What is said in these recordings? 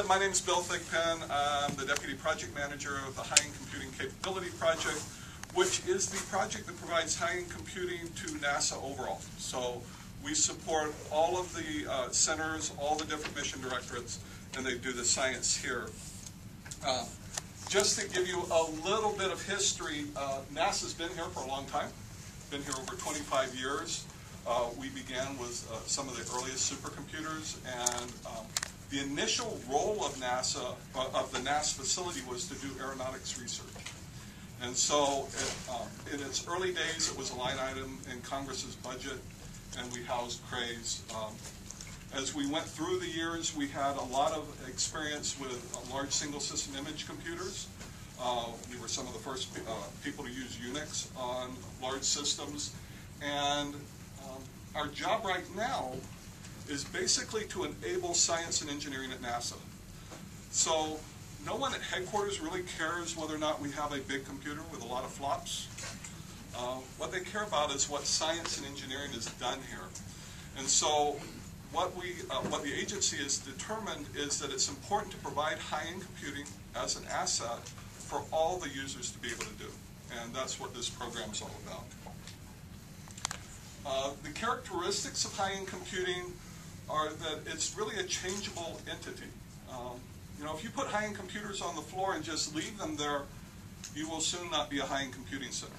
My name is Bill Thigpen. I'm the Deputy Project Manager of the High-End Computing Capability Project, which is the project that provides high-end computing to NASA overall. So we support all of the centers, all the different mission directorates, and they do the science here. Just to give you a little bit of history, NASA's been here for a long time, been here over 25 years. We began with some of the earliest supercomputers, and the initial role of NASA, of the NASA facility, was to do aeronautics research. And so in its early days, it was a line item in Congress's budget, and we housed craze. As we went through the years, we had a lot of experience with large single system image computers. We were some of the first people to use Unix on large systems. And our job right now is basically to enable science and engineering at NASA. So no one at headquarters really cares whether or not we have a big computer with a lot of flops. What they care about is what science and engineering is done here. And so what the agency has determined is that it's important to provide high-end computing as an asset for all the users to be able to do. And that's what this program is all about. The characteristics of high-end computing are that it's really a changeable entity. You know, if you put high-end computers on the floor and just leave them there, you will soon not be a high-end computing center.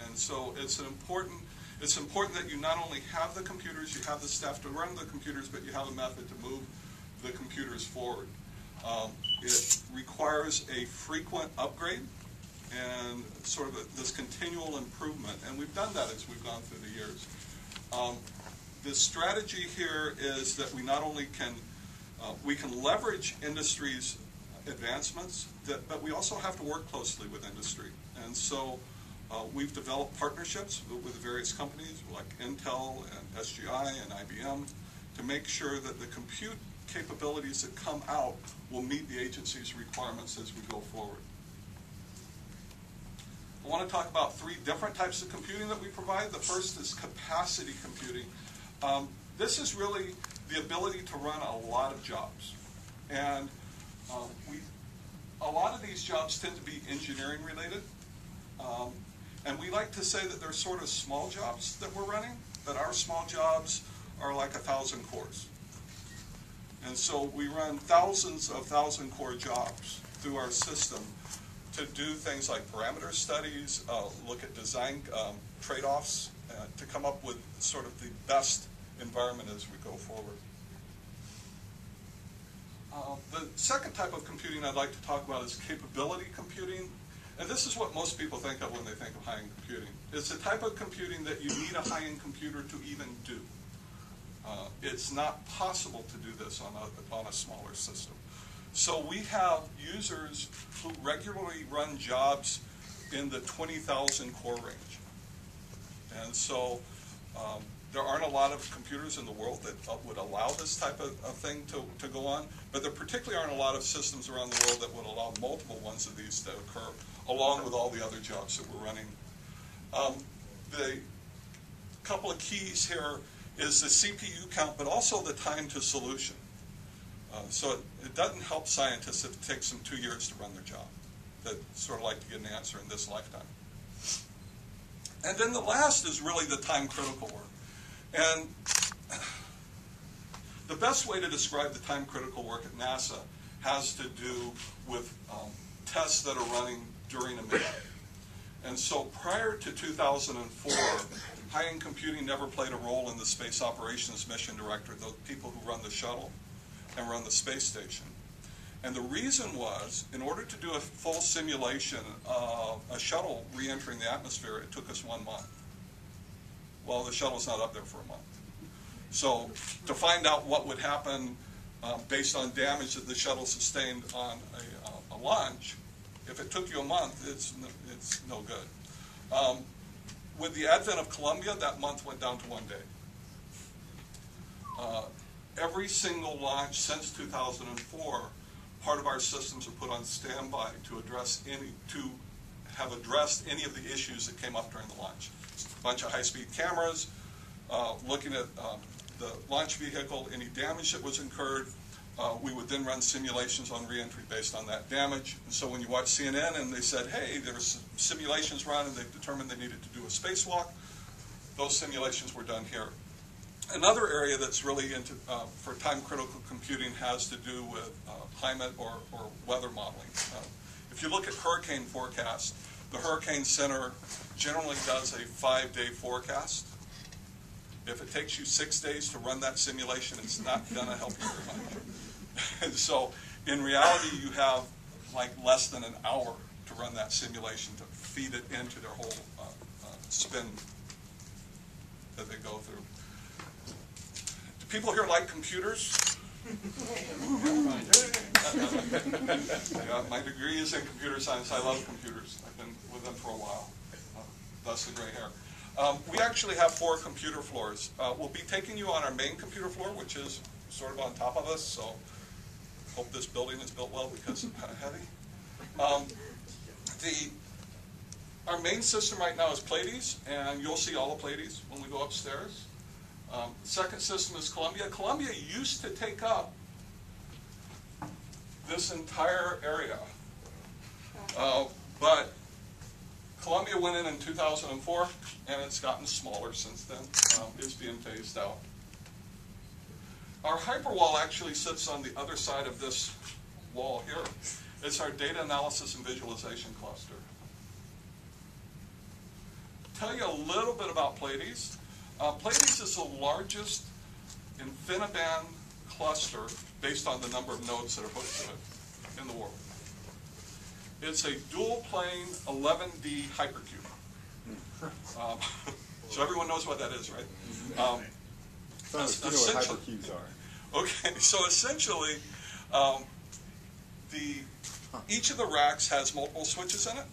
And so it's important that you not only have the computers, you have the staff to run the computers, but you have a method to move the computers forward. It requires a frequent upgrade and sort of this continual improvement, and we've done that as we've gone through the years. The strategy here is that we not only can leverage industry's advancements, but we also have to work closely with industry. And so we've developed partnerships with various companies like Intel and SGI and IBM to make sure that the compute capabilities that come out will meet the agency's requirements as we go forward. I want to talk about three different types of computing that we provide. The first is capacity computing. This is really the ability to run a lot of jobs. And a lot of these jobs tend to be engineering related. And we like to say that they're sort of small jobs that we're running, that our small jobs are like 1,000 cores. And so we run thousands of 1,000-core jobs through our system to do things like parameter studies, look at design trade-offs, to come up with sort of the best environment as we go forward. The second type of computing I'd like to talk about is capability computing. And this is what most people think of when they think of high-end computing. It's the type of computing that you need a high-end computer to even do. It's not possible to do this on a smaller system. So we have users who regularly run jobs in the 20,000 core range. And so there aren't a lot of computers in the world that would allow this type of thing to go on, but there particularly aren't a lot of systems around the world that would allow multiple ones of these to occur, along with all the other jobs that we're running. The couple of keys here is the CPU count, but also the time to solution. So it doesn't help scientists if it takes them 2 years to run their job. They'd sort of like to get an answer in this lifetime. And then the last is really the time-critical work. And the best way to describe the time-critical work at NASA has to do with tests that are running during a mission. And so prior to 2004, high-end computing never played a role in the Space Operations Mission Director, the people who run the shuttle and run the space station. And the reason was, in order to do a full simulation of a shuttle re-entering the atmosphere, it took us 1 month. Well, the shuttle's not up there for a month. So to find out what would happen based on damage that the shuttle sustained on a launch, if it took you a month, it's no good. With the advent of Columbia, that month went down to 1 day. Every single launch since 2004, part of our systems are put on standby to have addressed any of the issues that came up during the launch. A bunch of high-speed cameras, looking at the launch vehicle, any damage that was incurred, We would then run simulations on reentry based on that damage. And so when you watch CNN and they said, hey, there's simulations run and they've determined they needed to do a spacewalk, those simulations were done here. Another area that's really into, for time-critical computing has to do with climate or weather modeling. If you look at hurricane forecast, the Hurricane Center generally does a 5-day forecast. If it takes you 6 days to run that simulation, it's not going to help you very much. And so, in reality, you have like less than an hour to run that simulation to feed it into their whole spin that they go through. Do people here like computers? Yeah, my degree is in computer science. I love computers. I've been with them for a while. Thus the gray hair. We actually have 4 computer floors. We'll be taking you on our main computer floor, which is sort of on top of us, so hope this building is built well because it's kind of heavy. Our main system right now is Pleiades, and you'll see all the Pleiades when we go upstairs. The second system is Columbia. Columbia used to take up this entire area, but Columbia went in 2004, and it's gotten smaller since then. It's being phased out. Our hyperwall actually sits on the other side of this wall here. It's our data analysis and visualization cluster. Tell you a little bit about Pleiades. Pleiades is the largest InfiniBand cluster based on the number of nodes that are hooked to it in the world. It's a dual-plane 11D hypercube. So everyone knows what that is, right? You know what hypercubes are. Okay, so essentially, each of the racks has multiple switches in it,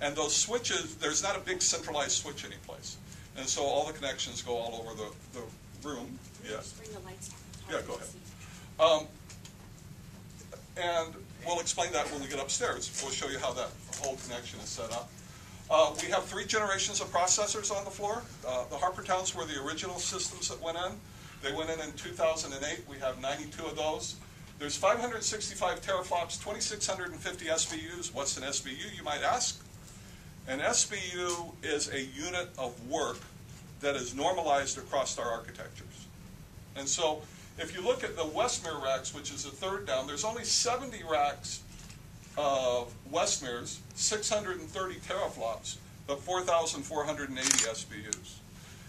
and those switches, there's not a big centralized switch anyplace, and so all the connections go all over the room. Yeah. Bring the lights down. Yeah, go ahead. And we'll explain that when we get upstairs. We'll show you how that whole connection is set up. We have 3 generations of processors on the floor. The Harpertowns were the original systems that went in. They went in 2008. We have 92 of those. There's 565 teraflops, 2,650 SBUs. What's an SBU, you might ask? An SBU is a unit of work that is normalized across our architectures. And so if you look at the Westmere racks, which is the third down, there's only 70 racks of Westmere's, 630 teraflops, but 4,480 SBUs.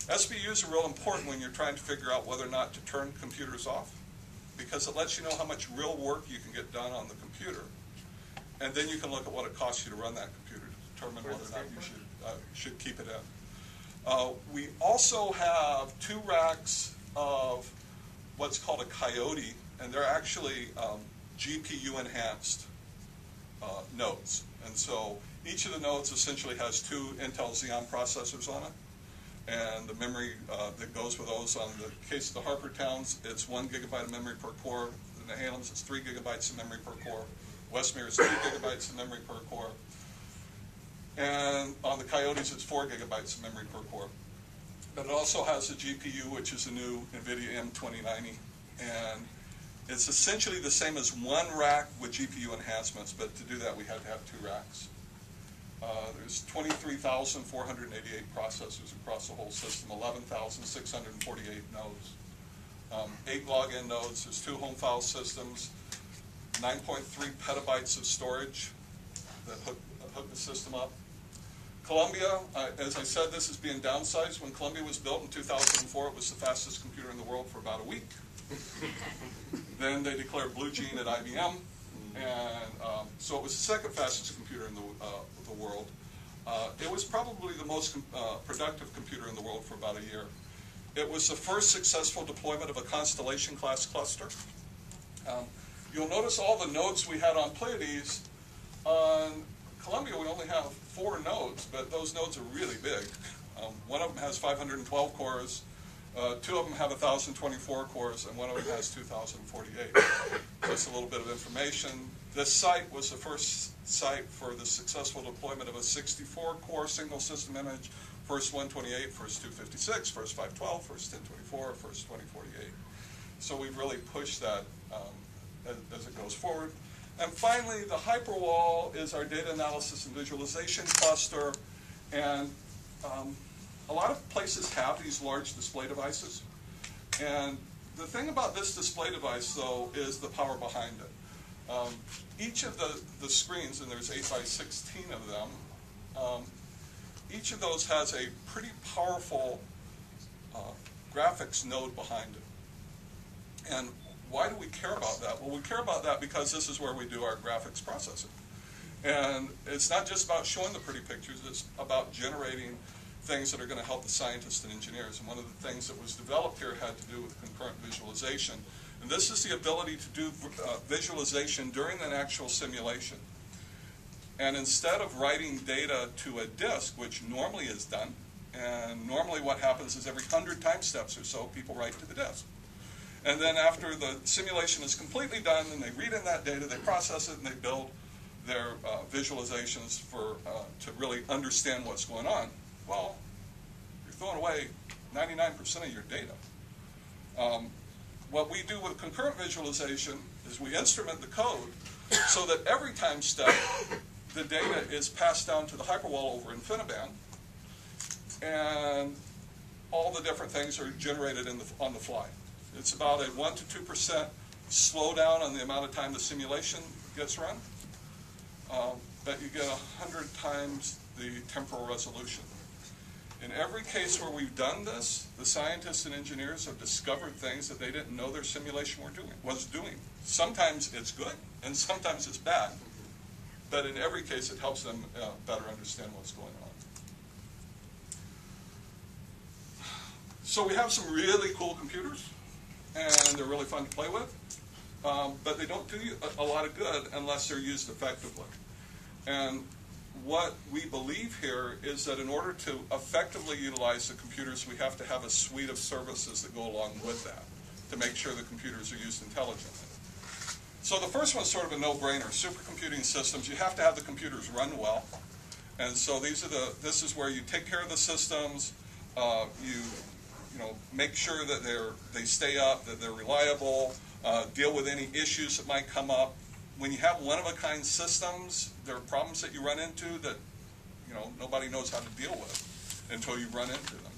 SBUs are real important when you're trying to figure out whether or not to turn computers off, because it lets you know how much real work you can get done on the computer. And then you can look at what it costs you to run that computer to determine whether or not you should keep it in. We also have 2 racks of what's called a Coyote, and they're actually GPU enhanced nodes. And so each of the nodes essentially has 2 Intel Xeon processors on it, and the memory that goes with those. On the case of the Harpertowns, it's 1 gigabyte of memory per core. In the Ames, it's 3 gigabytes of memory per core. Westmere is 2 gigabytes of memory per core. And on the Coyotes, it's 4 gigabytes of memory per core. But it also has a GPU, which is a new NVIDIA M2090. And it's essentially the same as 1 rack with GPU enhancements, but to do that, we had to have 2 racks. There's 23,488 processors across the whole system, 11,648 nodes. 8 login nodes, there's 2 home file systems, 9.3 petabytes of storage that hook the system up. Columbia, as I said, this is being downsized. When Columbia was built in 2004, it was the fastest computer in the world for about a week. Then they declared Blue Gene at IBM, and so it was the second fastest computer in the world. It was probably the most productive computer in the world for about a year. It was the first successful deployment of a Constellation-class cluster. You'll notice all the nodes we had on Pleiades. On Columbia, we only have 4 nodes, but those nodes are really big. One of them has 512 cores, 2 of them have 1,024 cores, and one of them has 2,048. Just a little bit of information. This site was the first site for the successful deployment of a 64-core single system image, first 128, first 256, first 512, first 1024, first 2048. So we've really pushed that as it goes forward. And finally, the hyperwall is our data analysis and visualization cluster. And a lot of places have these large display devices. And the thing about this display device, though, is the power behind it. Each of the screens, and there's 8 by 16 of them, each of those has a pretty powerful graphics node behind it. And why do we care about that? Well, we care about that because this is where we do our graphics processing. And it's not just about showing the pretty pictures, it's about generating things that are going to help the scientists and engineers. And one of the things that was developed here had to do with concurrent visualization. And this is the ability to do visualization during an actual simulation. And instead of writing data to a disk, which normally is done, and normally what happens is every 100 time steps or so, people write to the disk. And then after the simulation is completely done, and they read in that data, they process it, and they build their visualizations to really understand what's going on. Well, you're throwing away 99% of your data. What we do with concurrent visualization is we instrument the code so that every time step, the data is passed down to the hyperwall over InfiniBand, and all the different things are generated on the fly. It's about a 1 to 2% slowdown on the amount of time the simulation gets run, but you get 100 times the temporal resolution. In every case where we've done this, the scientists and engineers have discovered things that they didn't know their simulation was doing. Sometimes it's good, and sometimes it's bad. But in every case, it helps them better understand what's going on. So we have some really cool computers, and they're really fun to play with. But they don't do you a lot of good unless they're used effectively. And what we believe here is that in order to effectively utilize the computers, we have to have a suite of services that go along with that to make sure the computers are used intelligently. So the first one's sort of a no-brainer. Supercomputing systems, you have to have the computers run well. And so this is where you take care of the systems, you know, make sure that they stay up, that they're reliable, deal with any issues that might come up. When you have one-of-a-kind systems, there are problems that you run into that, you know, nobody knows how to deal with until you run into them.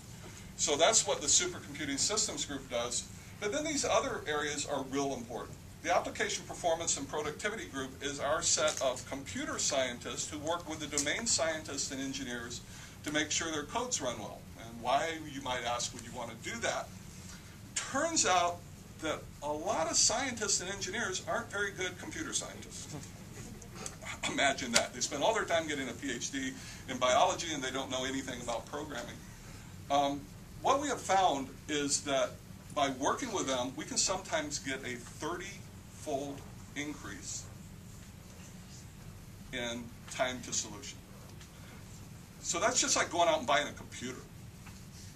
So that's what the Supercomputing Systems Group does. But then these other areas are real important. The Application Performance and Productivity Group is our set of computer scientists who work with the domain scientists and engineers to make sure their codes run well. And why, you might ask, would you want to do that? Turns out that a lot of scientists and engineers aren't very good computer scientists. Imagine that. They spend all their time getting a PhD in biology and they don't know anything about programming. What we have found is that by working with them, we can sometimes get a 30-fold increase in time to solution. So that's just like going out and buying a computer.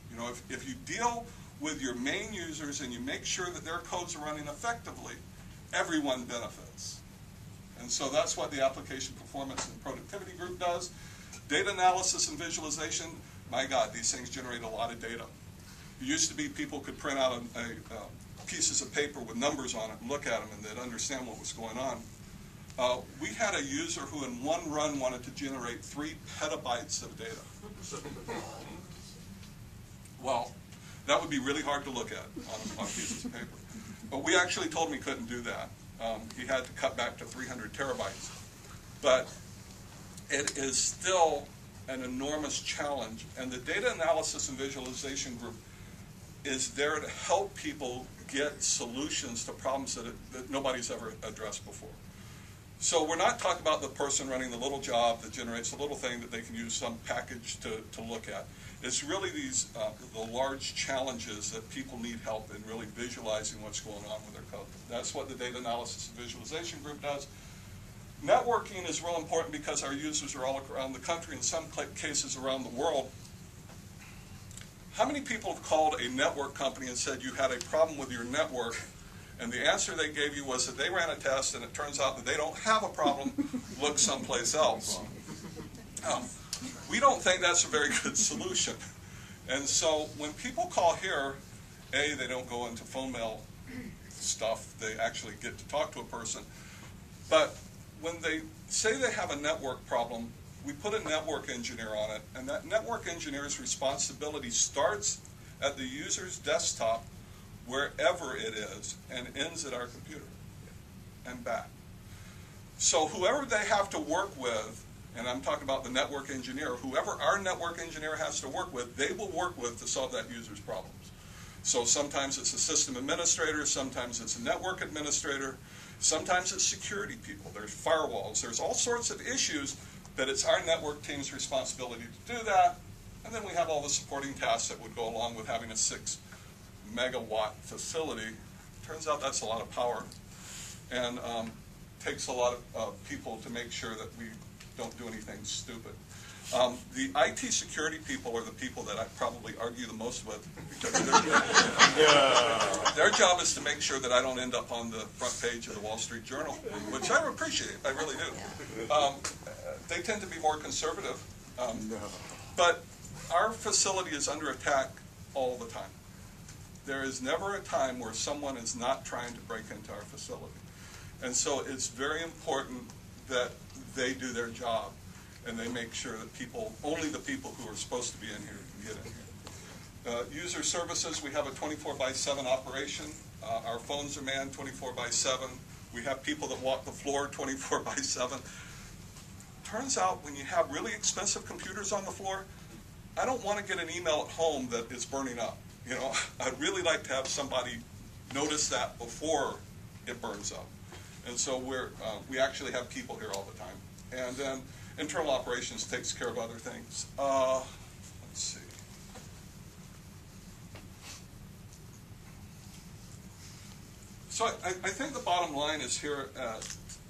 You know, if you deal with your main users and you make sure that their codes are running effectively, everyone benefits. And so that's what the Application Performance and Productivity Group does. Data analysis and visualization, my God, these things generate a lot of data. It used to be people could print out pieces of paper with numbers on it and look at them and they'd understand what was going on. We had a user who in one run wanted to generate 3 petabytes of data. Well, that would be really hard to look at on pieces of paper. But we actually told him he couldn't do that. He had to cut back to 300 terabytes. But it is still an enormous challenge. And the Data Analysis and Visualization Group is there to help people get solutions to problems that nobody's ever addressed before. So we're not talking about the person running the little job that generates a little thing that they can use some package to look at. It's really these the large challenges that people need help in really visualizing what's going on with their code. That's what the Data Analysis and Visualization Group does. Networking is real important because our users are all around the country, in some cases around the world. How many people have called a network company and said you had a problem with your network, and the answer they gave you was that they ran a test and it turns out that they don't have a problem, look someplace else? We don't think that's a very good solution. And so when people call here, A, they don't go into phone mail stuff. They actually get to talk to a person. But when they say they have a network problem, we put a network engineer on it, and that network engineer's responsibility starts at the user's desktop, wherever it is, and ends at our computer and back. So whoever they have to work with, and I'm talking about the network engineer, whoever our network engineer has to work with, they will work with to solve that user's problems. So sometimes it's a system administrator, sometimes it's a network administrator, sometimes it's security people, there's firewalls, there's all sorts of issues that it's our network team's responsibility to do that, and then we have all the supporting tasks that would go along with having a 6 megawatt facility. Turns out that's a lot of power, and takes a lot of people to make sure that we don't do anything stupid. The IT security people are the people that I probably argue the most with, because their job is to make sure that I don't end up on the front page of the Wall Street Journal, which I appreciate, I really do. They tend to be more conservative, but our facility is under attack all the time. There is never a time where someone is not trying to break into our facility. And so it's very important that they do their job, and they make sure that only the people who are supposed to be in here can get in here. User services, we have a 24/7 operation. Our phones are manned 24/7. We have people that walk the floor 24/7. Turns out when you have really expensive computers on the floor, I don't want to get an email at home that it's burning up. You know, I'd really like to have somebody notice that before it burns up. And so we actually have people here all the time. And then internal operations takes care of other things. Let's see. So I think the bottom line is here at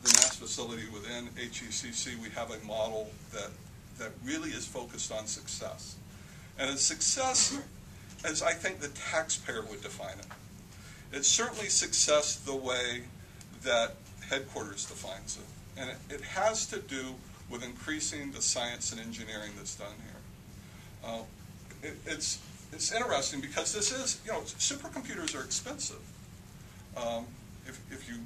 the NAS facility within HECC, we have a model that really is focused on success. And it's success as I think the taxpayer would define it. It's certainly success the way that headquarters defines it. And it has to do with increasing the science and engineering that's done here. It's interesting because this is, supercomputers are expensive. If you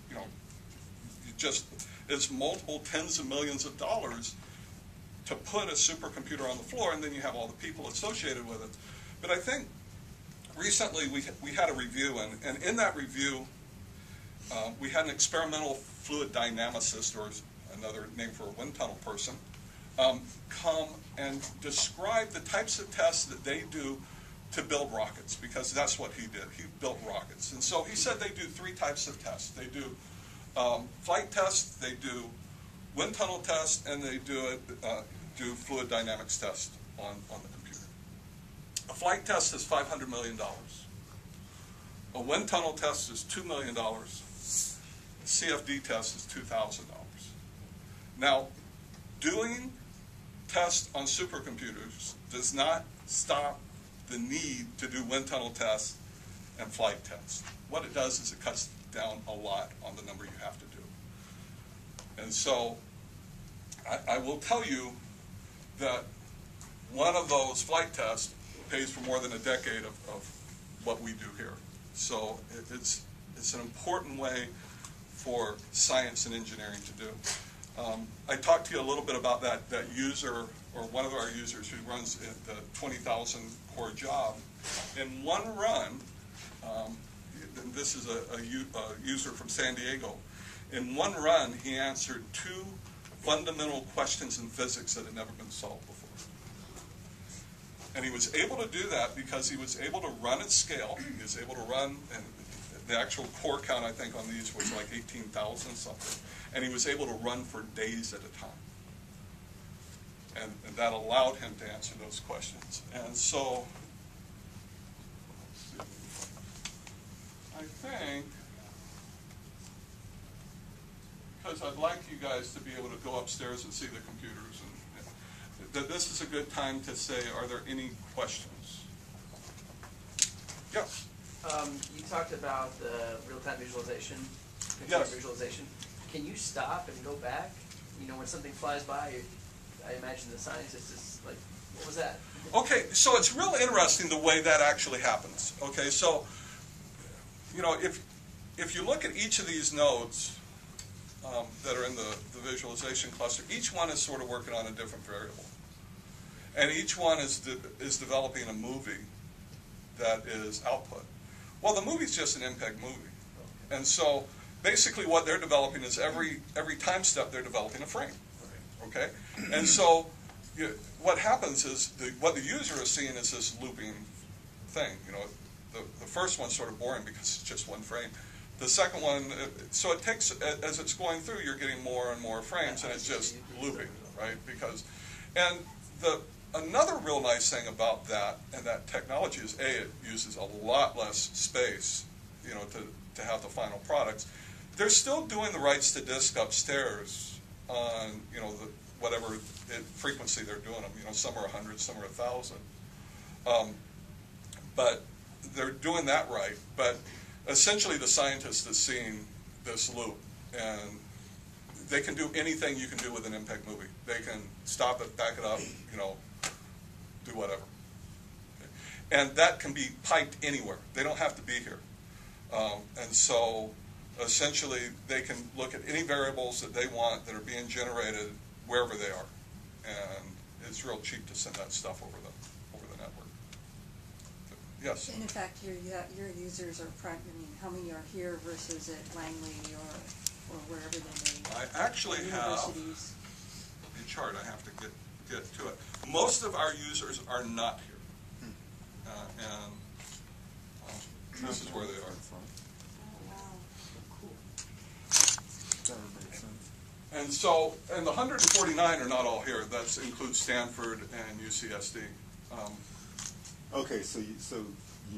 it's multiple tens of millions of dollars to put a supercomputer on the floor, and then you have all the people associated with it. But I think recently we had a review, and in that review, we had an experimental fluid dynamicist, or another name for a wind tunnel person, come and describe the types of tests that they do to build rockets, because that's what he did. He built rockets. And so he said they do 3 types of tests. They do flight tests, they do wind tunnel tests, and they do fluid dynamics tests on the computer. A flight test is $500 million. A wind tunnel test is $2 million. A CFD test is $2,000. Now, doing tests on supercomputers does not stop the need to do wind tunnel tests and flight tests. What it does is it cuts down a lot on the number you have to do. And so I will tell you that one of those flight tests pays for more than a decade of what we do here. So it's an important way for science and engineering to do. I talked to you a little bit about that user, or one of our users who runs the 20,000 core job. In one run, this is a user from San Diego. In one run, he answered 2 fundamental questions in physics that had never been solved before. And he was able to do that because he was able to run at scale. He was able to run, and the actual core count, I think, on these was like 18,000 something. And he was able to run for days at a time. And that allowed him to answer those questions. And so, I think, because I'd like you guys to be able to go upstairs and see the computers, and that this is a good time to say, are there any questions? Yeah. You talked about the real-time visualization, Yes. visualization. Can you stop and go back? When something flies by, I imagine the scientist is like, what was that? Okay, so it's real interesting the way that actually happens. Okay, so, if you look at each of these nodes that are in the visualization cluster, each one is sort of working on a different variable. And each one is developing a movie that is output. Well, the movie's just an MPEG movie. And so basically what they're developing is every time step they're developing a frame. Okay? And so what happens is what the user is seeing is this looping thing. You know, the first one's sort of boring because it's just one frame. The second one, so it takes, as it's going through, you're getting more and more frames, and it's just looping, right? And another real nice thing about that and that technology is, it uses a lot less space, you know, to have the final products. They're still doing the writes to disk upstairs on, you know, whatever frequency they're doing them. You know, some are 100, some are 1,000. But they're doing that right. But essentially, the scientist is seeing this loop, and they can do anything you can do with an MPEG movie. They can stop it, back it up, you know, do whatever. And that can be piped anywhere. They don't have to be here. And so, essentially, they can look at any variables that they want that are being generated wherever they are. And it's real cheap to send that stuff over the network. Yes? And in fact, your users are, I mean, how many are here versus at Langley or wherever they may I actually have a chart. I have to get to it. Most of our users are not here. And this is where they are. Oh, wow. Cool. That would make sense. And so, and the 149 are not all here. That includes Stanford and UCSD. Okay, so you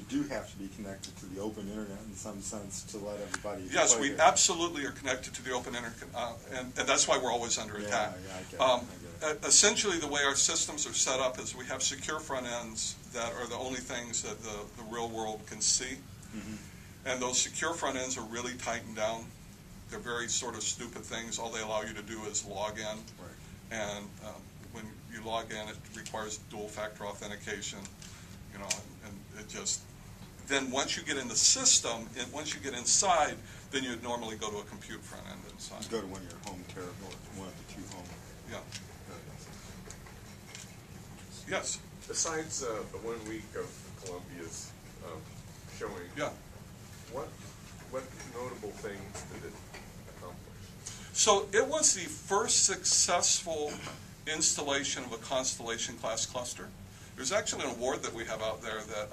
do have to be connected to the open internet in some sense to let everybody. Yes, play we it. absolutely are connected to the open internet, and that's why we're always under attack. Yeah, I get it. Essentially, the way our systems are set up is we have secure front ends that are the only things that the real world can see. Mm-hmm. And those secure front ends are really tightened down. They're very sort of stupid things. All they allow you to do is log in. Right. And when you log in, it requires dual-factor authentication. You know, and it just, then once you get in the system, and once you get inside, then you'd normally go to a compute front end inside. You go to one of your home terminals, one of the two home. Yeah. Yes. Besides the 1 week of Columbia's showing, Yeah. what notable things did it accomplish? So it was the first successful installation of a Constellation-class cluster. There's actually an award that we have out there that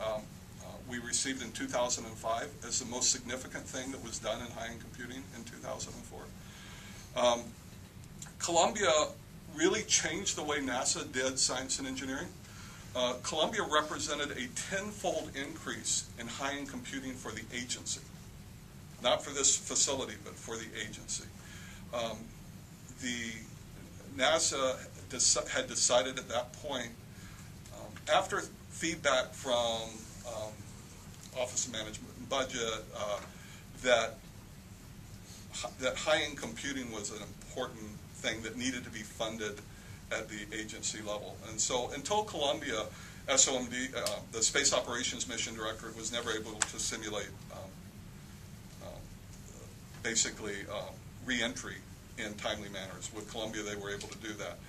we received in 2005 as the most significant thing that was done in high-end computing in 2004. Columbia really changed the way NASA did science and engineering. Columbia represented a 10-fold increase in high-end computing for the agency. Not for this facility, but for the agency. The NASA had decided at that point, after feedback from Office of Management and Budget, that high-end computing was an important thing that needed to be funded at the agency level. And so until Columbia, SOMD, the Space Operations Mission Directorate, was never able to simulate basically re-entry in timely manners. With Columbia, they were able to do that.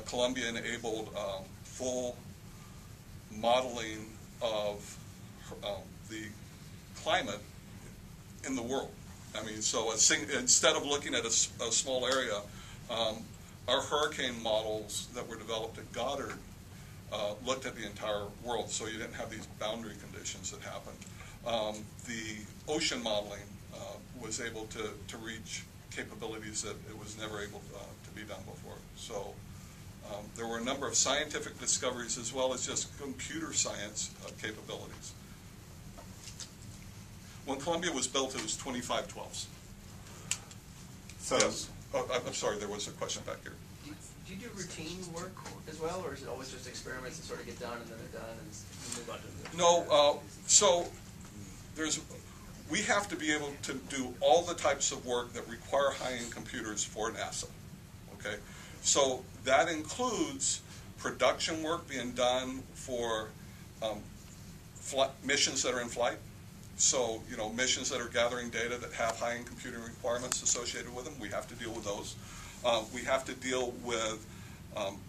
Columbia enabled full modeling of the climate in the world. I mean, so instead of looking at a small area, our hurricane models that were developed at Goddard looked at the entire world, so you didn't have these boundary conditions that happened. The ocean modeling was able to reach capabilities that it was never able to be done before. So there were a number of scientific discoveries as well as just computer science capabilities. When Columbia was built, it was 2512s. So, Yes. Oh, I'm sorry, there was a question back here. Do you do routine work as well, or is it always just experiments that sort of get done and then they're done and you move on to the No, so we have to be able to do all the types of work that require high-end computers for NASA, okay? So that includes production work being done for missions that are in flight. So, you know, missions that are gathering data that have high-end computing requirements associated with them, we have to deal with those. We have to deal with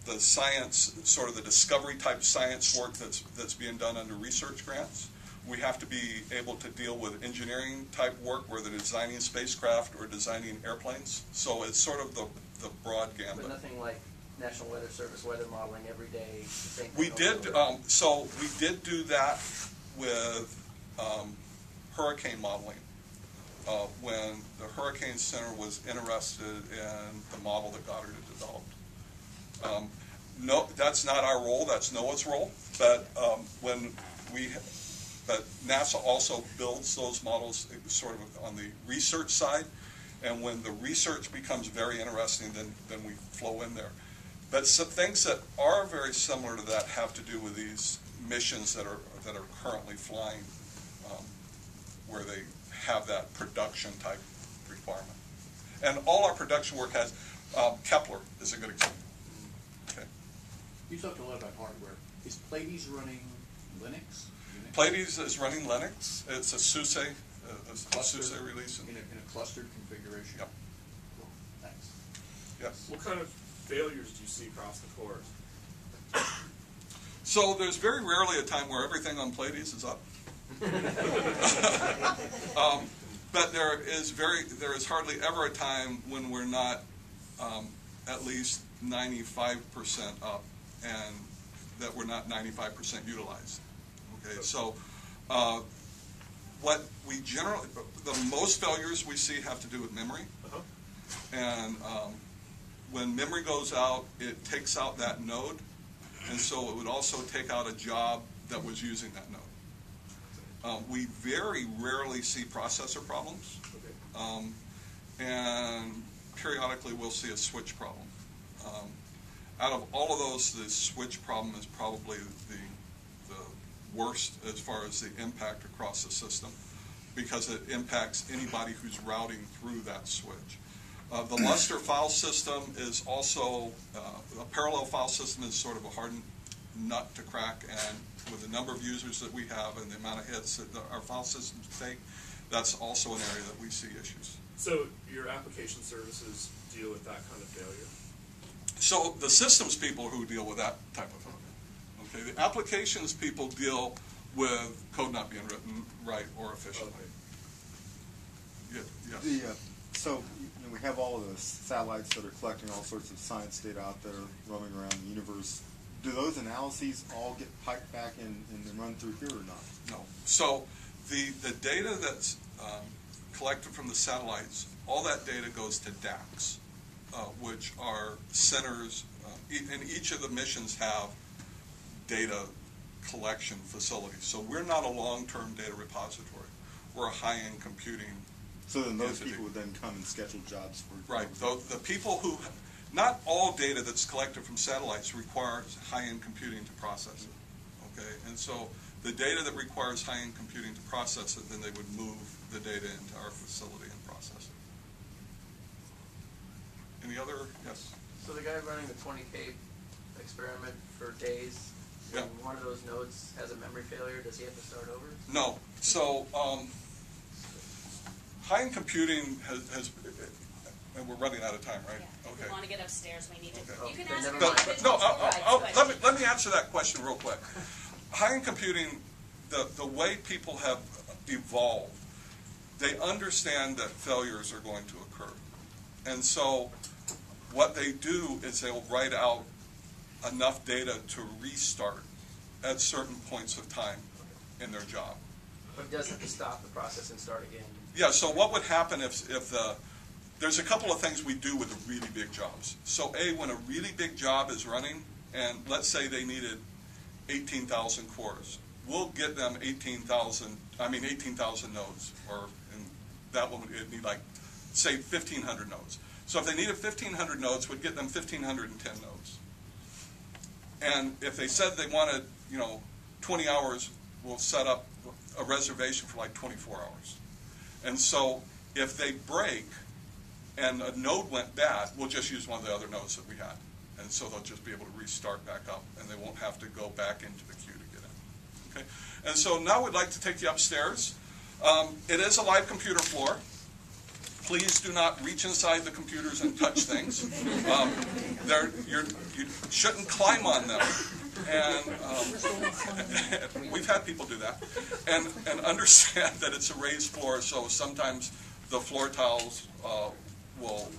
the science, sort of the discovery type science work that's being done under research grants. We have to be able to deal with engineering type work where they're designing spacecraft or designing airplanes. So it's sort of the broad gambit. But nothing like National Weather Service weather modeling every day. Same thing We did, so we did do that with hurricane modeling when the Hurricane Center was interested in the model that Goddard had developed. No, that's not our role, that's NOAA's role, but but NASA also builds those models sort of on the research side, and when the research becomes very interesting, then we flow in there. But some things that are very similar to that have to do with these missions that are currently flying, where they have that production type requirement. And all our production work has, Kepler is a good example. Okay. You talked a lot about hardware. Is Pleiades running Linux? Unix? Pleiades is running Linux. It's a SUSE, a SUSE release. In a clustered configuration? Yep. Cool. Thanks. Yes. What kind of failures do you see across the cores? So there's very rarely a time where everything on Pleiades is up. But there is hardly ever a time when we're not at least 95% up, and that we're not 95% utilized. Okay, so what we generally, the most failures we see have to do with memory, and when memory goes out, it takes out that node, and so it would also take out a job that was using that node. We very rarely see processor problems, and periodically we'll see a switch problem. Out of all of those, the switch problem is probably the worst as far as the impact across the system, because it impacts anybody who's routing through that switch. The Lustre file system is also, a parallel file system is sort of a hard nut to crack, and with the number of users that we have and the amount of hits that our file systems take, that's also an area that we see issues. So your application services deal with that kind of failure? So the systems people who deal with that type of failure. Okay, the applications people deal with code not being written right or efficiently. Okay. Yes. So we have all of the satellites that are collecting all sorts of science data out there roaming around the universe. Do those analyses all get piped back and run through here or not? No. So the data that's collected from the satellites, all that data goes to DACs, which are centers, and each of the missions have data collection facilities. So we're not a long-term data repository. We're a high-end computing So then those entity. people would then come and schedule jobs for... Right. The people who... Not all data that's collected from satellites requires high-end computing to process it. Okay? And so the data that requires high-end computing to process it, then they would move the data into our facility and process it. Any other? Yes? So the guy running the 20K experiment for days, when one of those nodes has a memory failure, does he have to start over? No. So high-end computing has and we're running out of time, right? Yeah. Okay. If we want to get upstairs, we need to. Okay. You can But ask never your mind. individual slides, but- let me answer that question real quick. High-end computing, the way people have evolved, they understand that failures are going to occur. And so what they do is they'll write out enough data to restart at certain points of time in their job. But it doesn't have to stop the process and start again. Yeah, so what would happen if there's a couple of things we do with the really big jobs. So when a really big job is running, and let's say they needed 18,000 cores, we'll get them 18,000 nodes, or in that one it'd need like, say, 1,500 nodes. So if they needed 1,500 nodes, we'd get them 1,510 nodes. And if they said they wanted, 20 hours, we'll set up a reservation for like 24 hours. And so if they break and a node went bad, we'll just use one of the other nodes that we had. And so they'll just be able to restart back up, and they won't have to go back into the queue to get in. Okay? And so now we'd like to take you upstairs. It is a live computer floor. Please do not reach inside the computers and touch things. You shouldn't climb on them. And we've had people do that. And understand that it's a raised floor, so sometimes the floor tiles will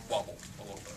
wobble a little bit.